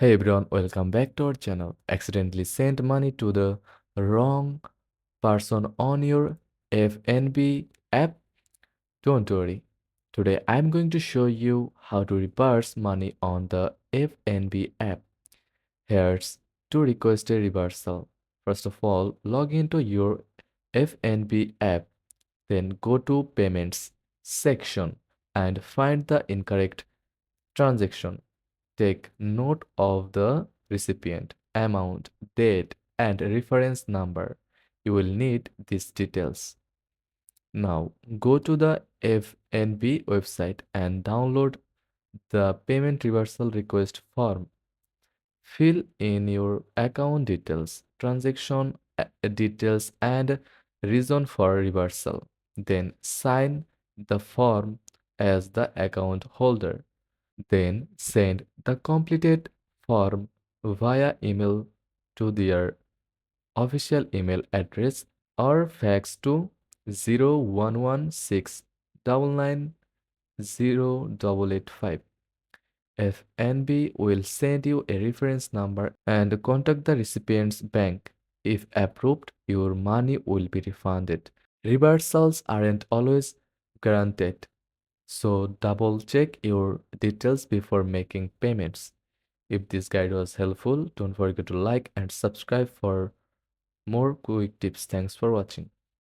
Hey everyone, welcome back to our channel. Accidentally sent money to the wrong person on your FNB app? Don't worry. Today I'm going to show you how to reverse money on the FNB app. Here's to request a reversal. First of all, log into your FNB app, then go to Payments section and find the incorrect transaction. Take note of the recipient, amount, date, and reference number. You will need these details. Now, go to the FNB website and download the payment reversal request form. Fill in your account details, transaction details, and reason for reversal. Then sign the form as the account holder. Then send the completed form via email to their official email address or fax to 0116990885. FNB will send you a reference number and contact the recipient's bank. If approved, your money will be refunded. Reversals aren't always guaranteed, so double check your details before making payments. If this guide was helpful, don't forget to like and subscribe for more quick tips. Thanks for watching.